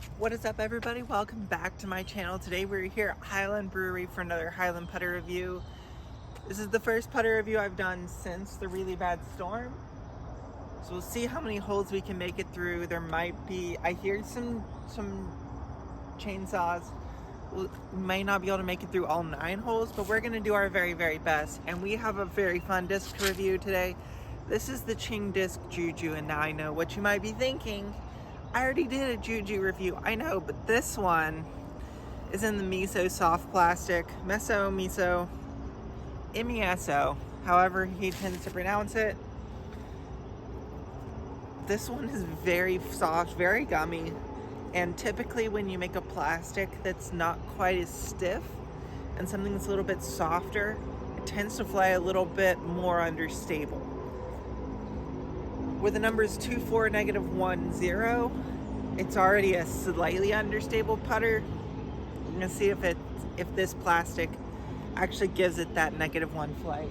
What is up, everybody? Welcome back to my channel. Today we're here at Highland Brewery for another Highland putter review. This is the first putter review I've done since the really bad storm. So we'll see how many holes we can make it through. There might be, I hear some chainsaws. We may not be able to make it through all 9 holes, but we're gonna do our very, very best. And we have a very fun disc to review today. This is the Ching disc Juju, and now I know what you might be thinking. I already did a Juju review, I know, but this one is in the Meso soft plastic. Meso, Meso, however he tends to pronounce it. This one is very soft, very gummy, and typically when you make a plastic that's not quite as stiff and something that's a little bit softer, it tends to fly a little bit more understable. With the numbers 2, 4, -1, 0, it's already a slightly understable putter. I'm gonna see if this plastic actually gives it that -1 flight.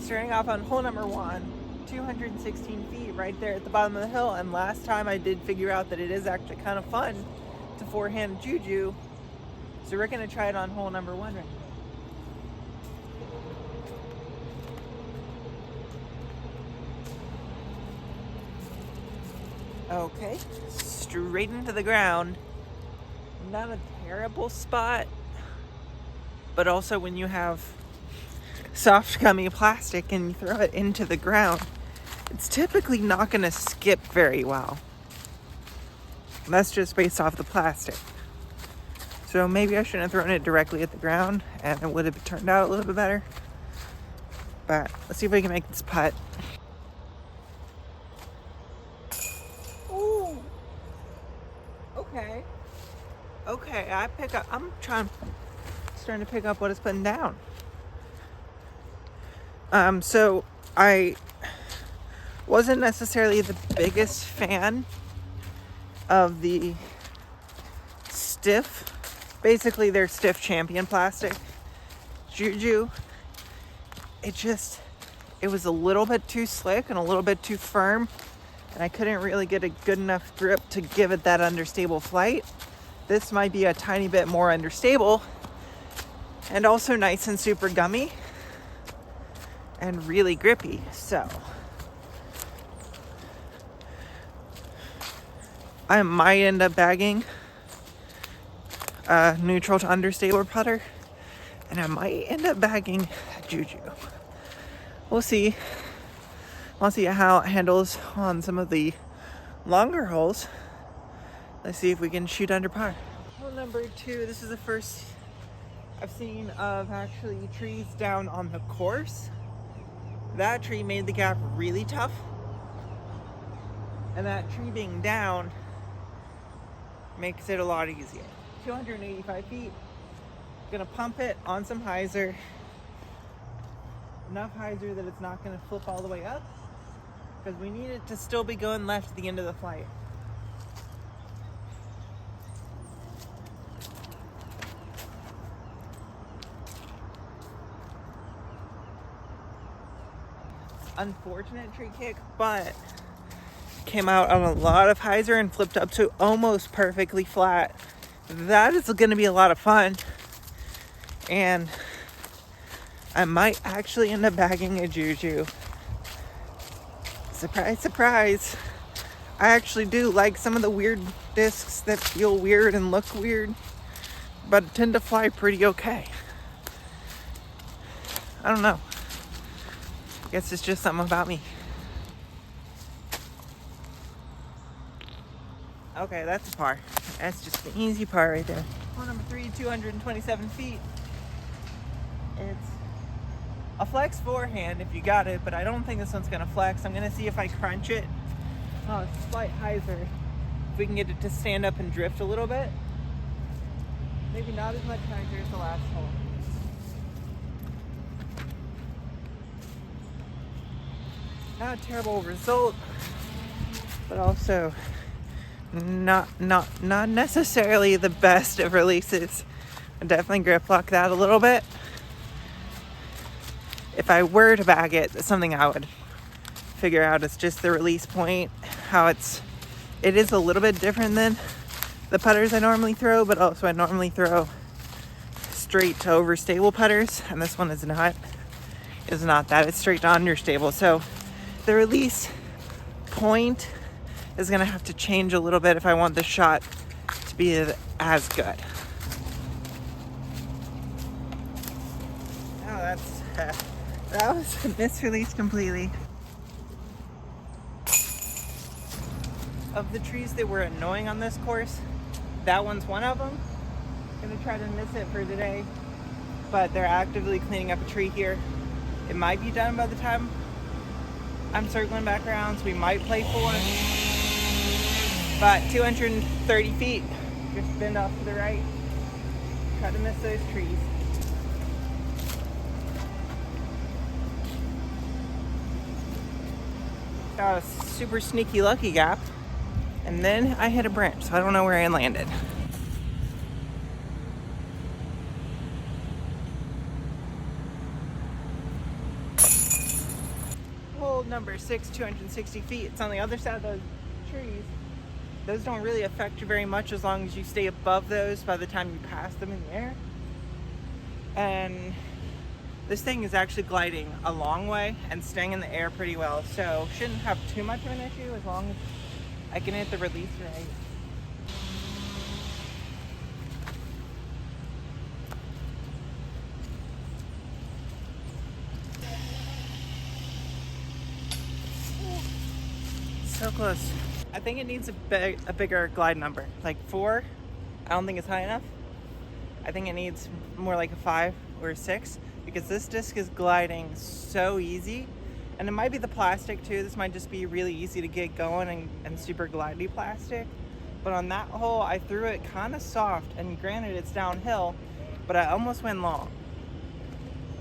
Starting off on hole number 1, 216 feet right there at the bottom of the hill. And last time I did figure out that it is actually kind of fun to forehand Juju. So we're gonna try it on hole number 1 right now. Okay, straight into the ground. Not a terrible spot, but also when you have soft gummy plastic and you throw it into the ground, it's typically not going to skip very well. That's just based off the plastic. So maybe I shouldn't have thrown it directly at the ground and it would have turned out a little bit better. But let's see if we can make this putt. Ooh. Okay. Okay, I'm starting to pick up what it's putting down. So I wasn't necessarily the biggest fan of the stiff, basically their stiff champion plastic Juju. It was a little bit too slick and a little bit too firm, and I couldn't really get a good enough grip to give it that understable flight. This might be a tiny bit more understable and also nice and super gummy and really grippy. So I might end up bagging a neutral to understable putter, and I might end up bagging Juju. We'll see. I'll see how it handles on some of the longer holes. Let's see if we can shoot under par. Hole number 2, this is the first I've seen of actually trees down on the course. That tree made the gap really tough, and that tree being down makes it a lot easier. 285 feet, gonna pump it on some hyzer, enough hyzer that it's not gonna flip all the way up, because we need it to still be going left at the end of the flight. Unfortunate tree kick, but came out on a lot of hyzer and flipped up to almost perfectly flat. That is going to be a lot of fun, and I might actually end up bagging a Juju. Surprise, surprise. I actually do like some of the weird discs that feel weird and look weird, but tend to fly pretty okay. I don't know. I guess it's just something about me. Okay, that's a par. That's just an easy par right there. Hole number 3, 227 feet. It's a flex forehand if you got it, but I don't think this one's gonna flex. I'm gonna see if I crunch it. Oh, it's slight hyzer. If we can get it to stand up and drift a little bit. Maybe not as much hyzer as the last hole. Not a terrible result, but also not necessarily the best of releases. I definitely grip lock that a little bit. If I were to bag it, that's something I would figure out. It's just the release point, how it is a little bit different than the putters I normally throw, but also I normally throw straight to overstable putters, and this one is not that. It's straight to understable. So the release point is gonna have to change a little bit if I want the shot to be as good. Oh, that was a misrelease completely. Of the trees that were annoying on this course, that one's one of them. I'm gonna try to miss it for today, but they're actively cleaning up a tree here. It might be done by the time I'm circling back around, so we might play 4. But 230 feet, just bend off to the right. Try to miss those trees. Got a super sneaky lucky gap, and then I hit a branch, so I don't know where I landed. Hole number 6, 260 feet. It's on the other side of those trees. Those don't really affect you very much as long as you stay above those by the time you pass them in the air. And this thing is actually gliding a long way and staying in the air pretty well, so shouldn't have too much of an issue as long as I can hit the release right. So close. I think it needs a bigger glide number. Like 4, I don't think it's high enough. I think it needs more like a 5 or a 6, because this disc is gliding so easy. And it might be the plastic too. This might just be really easy to get going and super glidey plastic. But on that hole, I threw it kind of soft, and granted it's downhill, but I almost went long.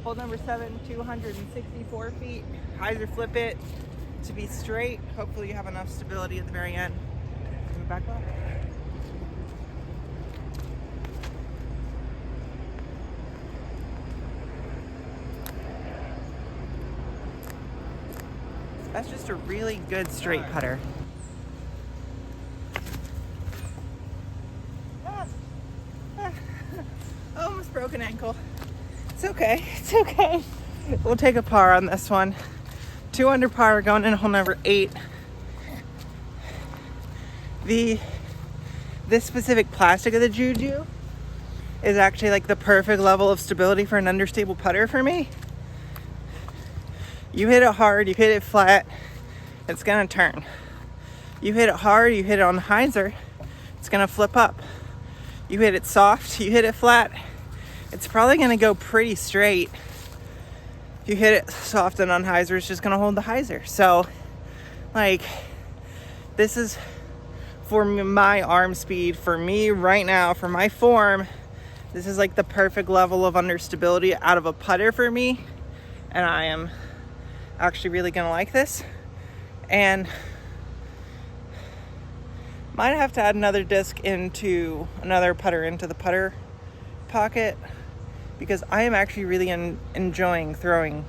Hole number 7, 264 feet. Hyzer flip it to be straight. Hopefully you have enough stability at the very end. Move back up. That's just a really good straight putter. Almost broken ankle. It's okay, it's okay. We'll take a par on this one. 2 under par going in hole number 8. This specific plastic of the Juju is actually like the perfect level of stability for an understable putter for me. You hit it hard, you hit it flat, it's gonna turn. You hit it hard, you hit it on the hyzer, it's gonna flip up. You hit it soft, you hit it flat, it's probably gonna go pretty straight. If you hit it soft and on hyzer, it's just gonna hold the hyzer. So, like, this is for my arm speed, for me right now, for my form, this is like the perfect level of understability out of a putter for me. And I am actually really gonna like this, and might have to add another putter into the putter pocket, because I am actually really enjoying throwing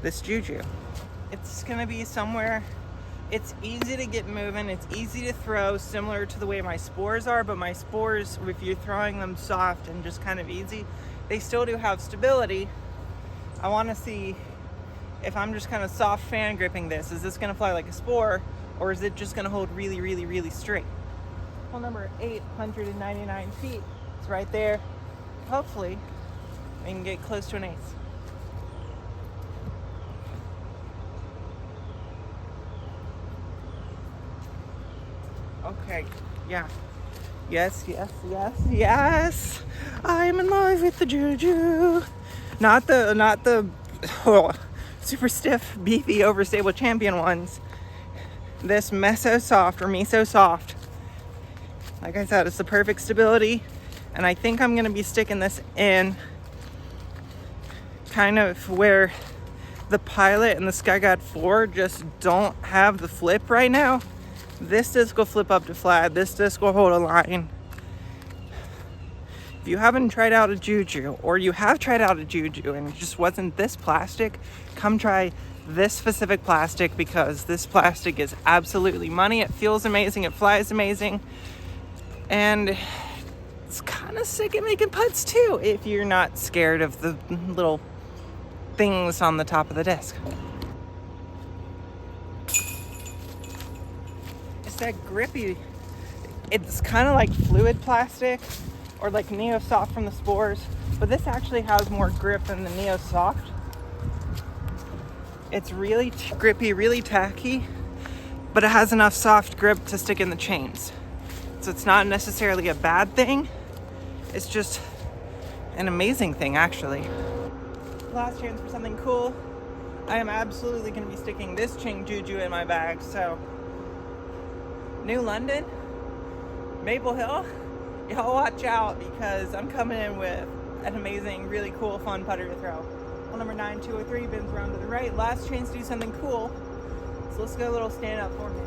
this Juju. It's gonna be somewhere, it's easy to get moving, it's easy to throw, similar to the way my spores are, but my spores, if you're throwing them soft and just kind of easy, they still do have stability. I wanna see if I'm just kind of soft fan gripping this, is this gonna fly like a spore, or is it just gonna hold really, really, really straight? Hole number 899 feet. It's right there. Hopefully, we can get close to an ace. Okay, yeah. Yes. I'm in love with the Juju. Not the super stiff, beefy, overstable champion ones. This Meso soft or Meso soft. Like I said, it's the perfect stability And I think I'm gonna be sticking this in kind of where the Pilot and the Sky God 4 just don't have the flip right now. This disc will flip up to flat. This disc will hold a line. If you haven't tried out a Juju, or you have tried out a Juju and it just wasn't this plastic, come try this specific plastic, because this plastic is absolutely money. It feels amazing, it flies amazing, and it's kind of sick at making putts too, if you're not scared of the little things on the top of the disc. It's that grippy, it's kind of like fluid plastic or like Neo Soft from the Spores, but this actually has more grip than the Neo Soft. It's really grippy, really tacky, but it has enough soft grip to stick in the chains. So it's not necessarily a bad thing. It's just an amazing thing, actually. Last chance for something cool. I am absolutely going to be sticking this Ching Juju in my bag. So, New London, Maple Hill, y'all watch out, because I'm coming in with an amazing, really cool, fun putter to throw. Hole number 9, 203, bends around to the right. Last chance to do something cool. So let's go a little stand up for me.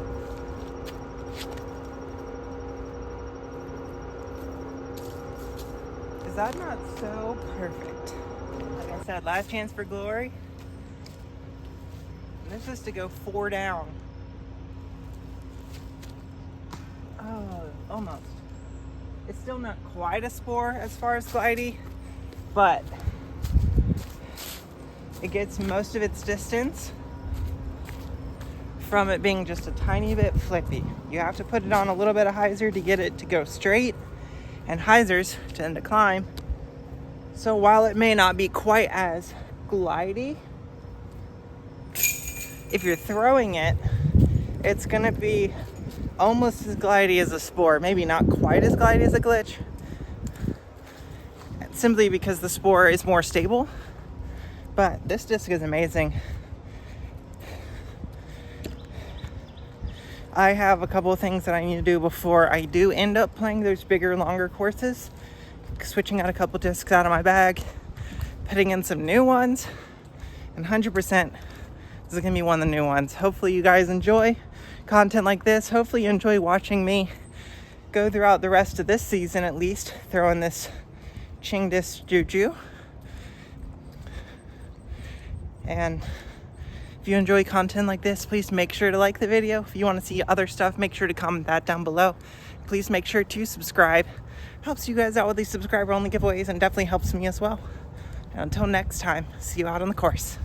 Is that not so perfect? Like I said, last chance for glory. And this is to go 4 down. Oh, almost. It's still not quite a spore as far as glidey, but it gets most of its distance from it being just a tiny bit flippy. You have to put it on a little bit of hyzer to get it to go straight, and hyzers tend to climb. So while it may not be quite as glidey, if you're throwing it, it's gonna be almost as glidey as a spore. Maybe not quite as glidey as a glitch, simply because the spore is more stable. But this disc is amazing. I have a couple of things that I need to do before I do end up playing those bigger, longer courses. Switching out a couple discs out of my bag, putting in some new ones, and 100% this is gonna be one of the new ones. Hopefully you guys enjoy content like this. Hopefully you enjoy watching me go throughout the rest of this season, at least throwing this Ching disc Juju. And if you enjoy content like this, please make sure to like the video. If you want to see other stuff, make sure to comment that down below. Please make sure to subscribe. Helps you guys out with these subscriber only giveaways, and definitely helps me as well. And until next time, see you out on the course.